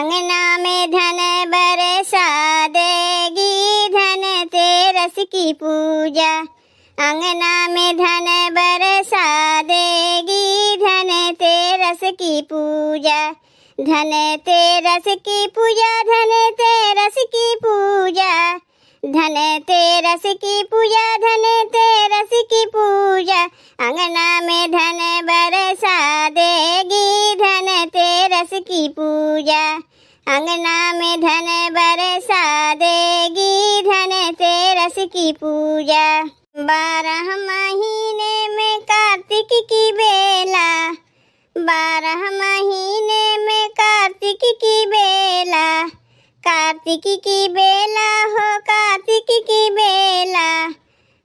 अंगना में धन बरसा देगी धन तेरस की पूजा। अंगना में धन बरसा देगी धन तेरस की पूजा। धन तेरस की पूजा, धन तेरस की पूजा, धन तेरस की पूजा, धन तेरस की पूजा। अंगना में धन बरसा देगी धन तेरस की पूजा। अंगना में धन बरसा देगी धन तेरस की पूजा। 12 महीने में कार्तिक की बेला, 12 महीने में कार्तिक की बेला, कार्तिक की बेला हो कार्तिक की बेला।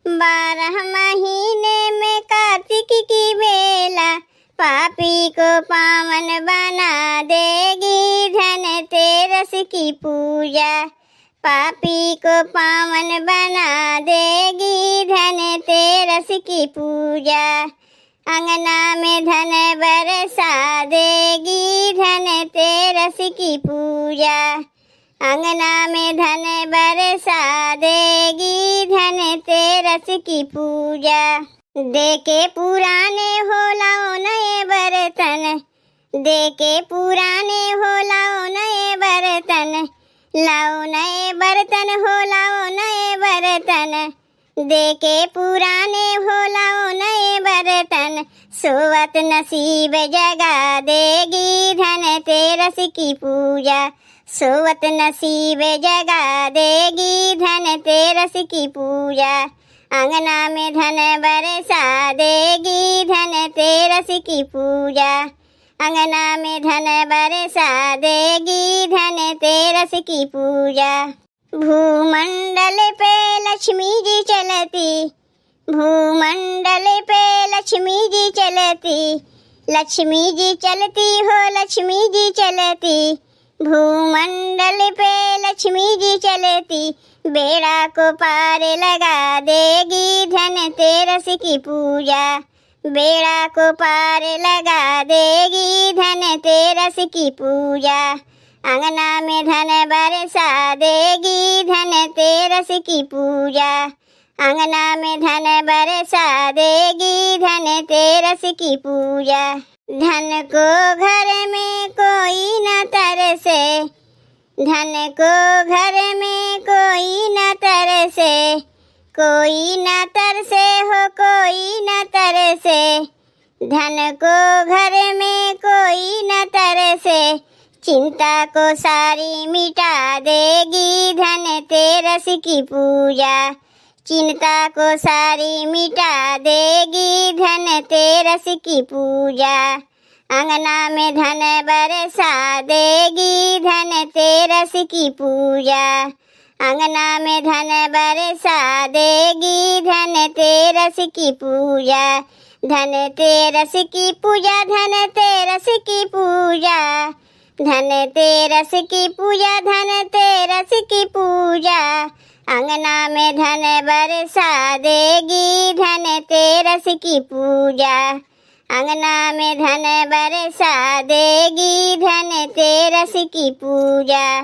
12 महीने में कार्तिक की बेला, पापी को पावन बना देगी धन तेरस की पूजा। पापी को पावन बना देगी धन तेरस की पूजा। अंगना में धन बरसा देगी धन तेरस की पूजा। अंगना में धन बरसा देगी धन तेरस की पूजा। देके पुराने हो लाओ नए बर्तन, देके पुराने हो लाओ नए बर्तन, लाओ नए बर्तन हो लाओ नए बर्तन। देके पुराने हो लाओ नए बर्तन, सोवत नसीब जगा देगी धन तेरस की पूजा। सोवत नसीब जगा देगी धन तेरस की पूजा। अंगना में धन बरसा देगी धन तेरस की पूजा। अंगना में धन बरसा देगी धन तेरस की पूजा। भूमंडल पे लक्ष्मी जी चलती, भूमंडल पे लक्ष्मी जी चलती, लक्ष्मी जी चलती हो लक्ष्मी जी चलती। भूमंडल पे लक्ष्मी जी चलती, बेड़ा को पार लगा देगी धन तेरस की पूजा। बेड़ा को पार लगा देगी धन तेरस की पूजा। अंगना में धन बरसा देगी धन तेरस की पूजा। अंगना में धन बरसा देगी धन तेरस की पूजा। धन को घर में कोई न तरसे, धन को घर में कोई न तरसे, कोई न तरसे हो कोई न तरसे। धन को घर में कोई न तरसे, चिंता को सारी मिटा देगी धन तेरस की पूजा। चिंता को सारी मिटा देगी धन तेरस की पूजा। अंगना में धन बरसा देगी धन तेरस की पूजा। अंगना में धन बरसा देगी धन तेरस की पूजा। धन तेरस की पूजा, धन तेरस की पूजा, धन तेरस की पूजा, धन तेरस की पूजा। अंगना में धन बरसा देगी धन तेरस की पूजा। अंगना में धन बरसा देगी धन तेरस की पूजा।